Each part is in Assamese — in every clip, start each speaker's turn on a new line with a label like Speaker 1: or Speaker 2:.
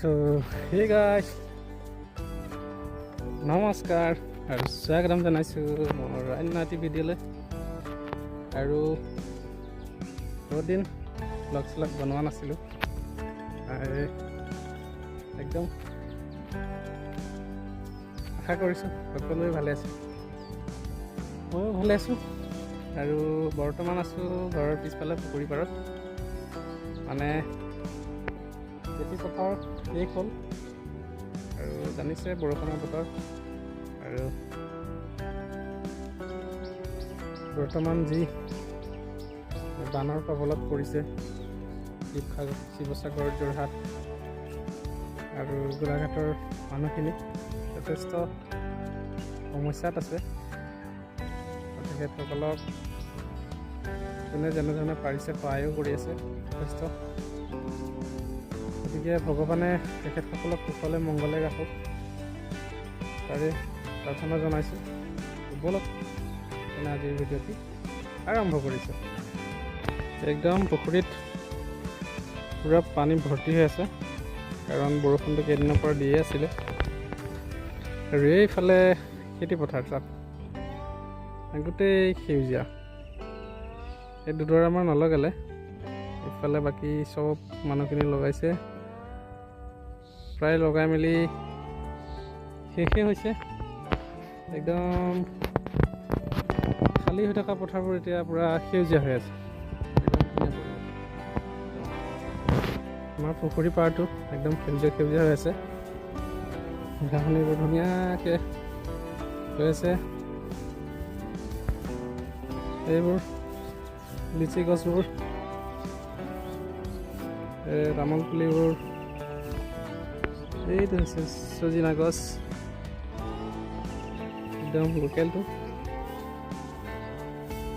Speaker 1: তো হে গাইজ নমস্কাৰ আৰু স্বাগতম জনাইছোঁ মোৰ অন্য এটি ভিডিঅ'লৈ। আৰু বহুত দিন ব্লগ চলগ বনোৱা নাছিলোঁ, একদম আশা কৰিছোঁ সকলোৱে ভালে আছে, ময়ো ভালে আছোঁ। আৰু বৰ্তমান আছোঁ ঘৰৰ পিছফালে পুখুৰী পাৰত, মানে খেতি পথাৰ শেষ হ'ল আৰু জানিছে বৰষুণৰ বতৰ। আৰু বৰ্তমান যি বানৰ কবলত পৰিছে শিৱসাগৰ, যোৰহাট আৰু গোলাঘাটৰ মানুহখিনি যথেষ্ট সমস্যাত আছে। তেখেতসকলক যোনে যেনেধৰণে পাৰিছে সহায়ো কৰি আছে যথেষ্ট। গতিকে ভগৱানে তেখেতসকলক কুশলে মংগলে ৰাখক, তাৰে প্ৰাৰ্থনা জনাইছোঁ। ব'লক তেনে আজিৰ ভিডিঅ'টি আৰম্ভ কৰিছোঁ। একদম পুখুৰীত পূৰা পানী ভৰ্তি হৈ আছে, কাৰণ বৰষুণটো কেইদিনৰ পৰা দিয়ে আছিলে। আৰু এইফালে খেতি পথাৰ, তাত গোটেই সেউজীয়া। এই দুডৰামান নলগালে, ইফালে বাকী চব মানুহখিনি লগাইছে, প্ৰায় লগাই মেলি শেষেই হৈছে। একদম খালী হৈ থকা পথাৰবোৰ এতিয়া পূৰা সেউজীয়া হৈ আছে, একদম ধুনীয়া পৰিৱেশ। আমাৰ পুখুৰী পাৰটো একদম সেউজীয়া সেউজীয়া হৈ আছে, ঘাঁহনিবোৰ ধুনীয়াকৈ হৈ আছে। এইবোৰ লিচি গছবোৰ, তামোল পুলিবোৰ, এইটো হৈছে চজিনা গছ, একদম লোকেলটো।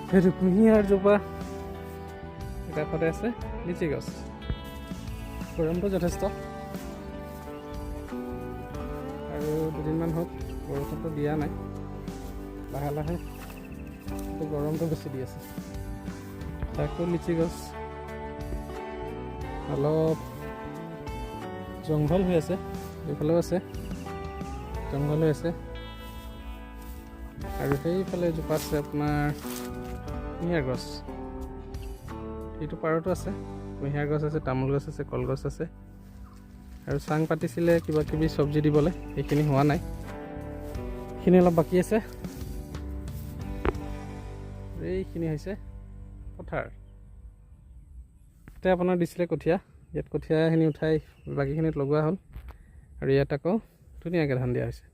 Speaker 1: সেইটো কুঁহিয়াৰ জোপা, কাষতে আছে লিচি গছ। গৰমটো যথেষ্ট, আৰু দুদিনমান হওক বৰষুণটো দিয়া নাই, লাহে লাহে গৰমটো বেছি দি আছে। তাকো লিচি গছ অলপ জংঘল হৈ আছে, এইফালেও আছে জংঘল হৈ আছে। আৰু সেইফালে এজোপা আছে আপোনাৰ কুঁহিয়াৰ গছ, এইটো পাৰতো আছে কুঁহিয়াৰ গছ আছে, তামোল গছ আছে, কলগছ আছে। আৰু চাং পাতিছিলে কিবা কিবি চব্জি দিবলৈ, সেইখিনি হোৱা নাই, সেইখিনি অলপ বাকী আছে। এইখিনি হৈছে পথাৰ। এতিয়া আপোনাৰ দিছিলে কঠীয়া, ইয়াত কঠীয়াখিনি উঠাই বাকীখিনিত লগোৱা হ'ল, আৰু ইয়াত আকৌ ধুনীয়াকৈ ধান দিয়া হৈছে।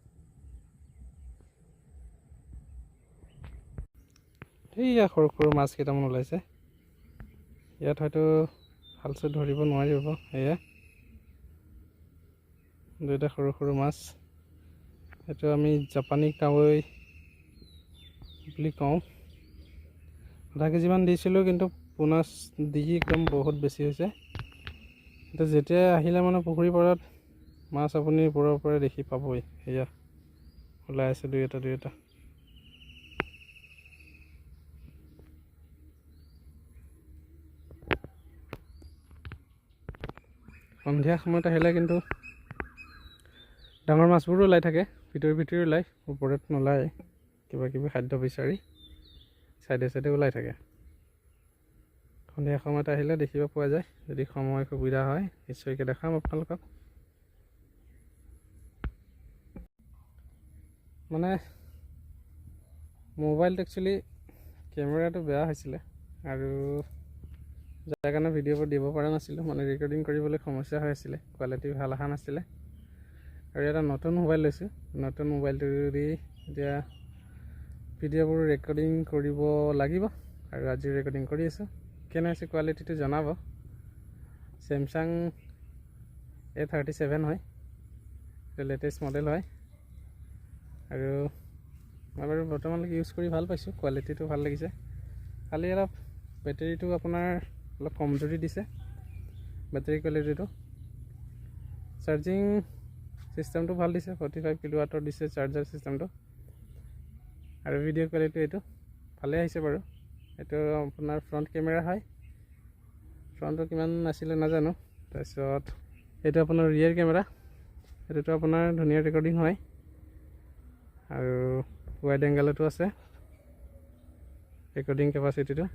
Speaker 1: সেয়া সৰু সৰু মাছ কেইটামান ওলাইছে, ইয়াত হয়তো ভালছে ধৰিব নোৱাৰিব। সেয়া দুটা সৰু সৰু মাছ, এইটো আমি জাপানী কাৱৈ বুলি কওঁ। আধা কেজিমান দিছিলোঁ, কিন্তু পোনা দি একদম বহুত বেছি হৈছে। এতিয়া যেতিয়া আহিলে মানে পুখুৰী পাৰত মাছ আপুনি ওপৰৰ পৰাই দেখি পাবই। সেয়া ওলাই আছে দুই এটা। সন্ধিয়া সময়ত আহিলে কিন্তু ডাঙৰ মাছবোৰো ওলাই থাকে, ভিতৰি ওলাই, ওপৰত নোলায়। কিবা কিবি খাদ্য বিচাৰি চাইডে চাইডে ওলাই থাকে। সন্ধিয়া সময়ত আহিলে দেখিব পোৱা যায়, যদি সময় সুবিধা হয় নিশ্চয়কৈ দেখাম আপোনালোকক। মানে মোবাইলটো একচুৱেলি কেমেৰাটো বেয়া হৈছিলে, আৰু যাৰ কাৰণে ভিডিঅ'বোৰ দিব পৰা নাছিলোঁ, মানে ৰেকৰ্ডিং কৰিবলৈ সমস্যা হৈ আছিলে, কোৱালিটি ভাল অহা নাছিলে। আৰু এটা নতুন মোবাইল লৈছোঁ, নতুন মোবাইলটো দি এতিয়া ভিডিঅ'বোৰ ৰেকৰ্ডিং কৰিব লাগিব, আৰু আজি ৰেকৰ্ডিং কৰি আছোঁ। কেনে হৈছে কোৱালিটিটো জনাব। চেমচাং A37 হয়, এইটো লেটেষ্ট মডেল হয়। আৰু মই বাৰু বৰ্তমানলৈকে ইউজ কৰি ভাল পাইছোঁ, কোৱালিটিটো ভাল লাগিছে। খালি অলপ বেটেৰীটো আপোনাৰ অলপ কমজুৰি দিছে, বেটেৰী কোৱালিটিটো। চাৰ্জিং চিষ্টেমটো ভাল দিছে, 45 কিলোৱাটৰ দিছে চাৰ্জাৰ চিষ্টেমটো। আৰু ভিডিঅ' কোৱালিটি এইটো ভালেই আহিছে বাৰু। এইটো আপোনাৰ ফ্ৰণ্ট কেমেৰা হয়, ফ্ৰণ্টটো কিমান আছিলে নাজানো। তাৰপিছত এইটো আপোনাৰ ৰিয়েৰ কেমেৰা, এইটোতো আপোনাৰ ধুনীয়া ৰেকৰ্ডিং হয় আৰু ৱাইড এংগেলতো আছে ৰেকৰ্ডিং কেপাচিটিটো।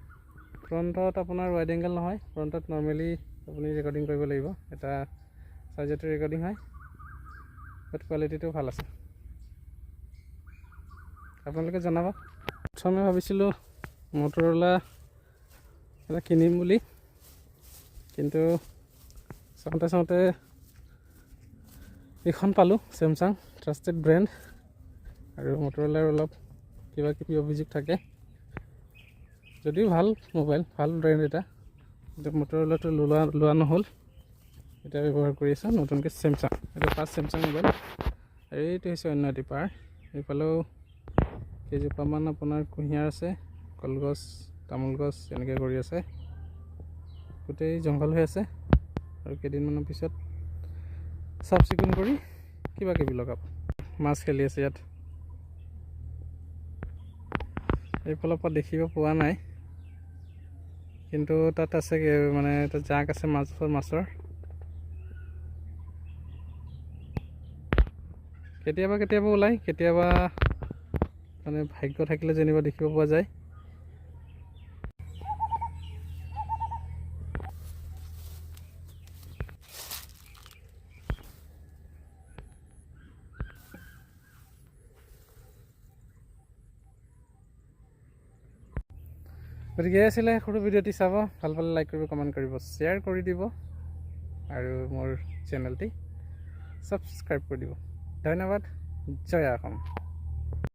Speaker 1: ফ্ৰণ্টত আপোনাৰ ৱাইড এংগেল নহয়, ফ্ৰণ্টত নৰ্মেলি আপুনি ৰেকৰ্ডিং কৰিব লাগিব, এটা চাইজতে ৰেকৰ্ডিং হয়, বাট কোৱালিটিটো ভাল আছে। আপোনালোকে জনাব। প্ৰথমে ভাবিছিলোঁ মটৰলা এটা কিনিম বুলি, কিন্তু চাওঁতে এইখন পালোঁ, চেমচাং ট্ৰাষ্টেড ব্ৰেণ্ড, আৰু মটৰলাৰ অলপ কিবা কিবি অভিযোগ থাকে, যদিও ভাল মোবাইল, ভাল ব্ৰেণ্ড এটা, কিন্তু মটৰলাটো লোৱা নহ'ল। এতিয়া ব্যৱহাৰ কৰি আছোঁ নতুনকৈ চেমচাং, এইটো ফাৰ্ষ্ট চেমচাং মোবাইল। আৰু এইটো হৈছে অন্য এটি পাৰ। এইফালেও কেইজোপামান আপোনাৰ কুঁহিয়াৰ আছে, কলগছ, তামোল গছ এনেকৈ কৰি আছে, গোটেই জংঘল হৈ আছে। আৰু কেইদিনমানৰ পিছত চাফ চিকুণ কৰি কিবা কিবি লগাব। মাছ খেলি আছে ইয়াত, এইফালৰ পৰা দেখিব পোৱা নাই, কিন্তু তাত আছে মানে তাত জাক আছে মাছৰ। কেতিয়াবা ওলায়, কেতিয়াবা মানে ভাগ্য থাকিলে যেনিবা দেখিব পোৱা যায়। গতিকে আছিলে সৰু ভিডিঅ'টি, চাব, ভাল পালে লাইক কৰিব, কমেণ্ট কৰিব, শ্বেয়াৰ কৰি দিব, আৰু মোৰ চেনেলটি ছাবস্ক্ৰাইব কৰি দিব। ধন্যবাদ। জয় অসম।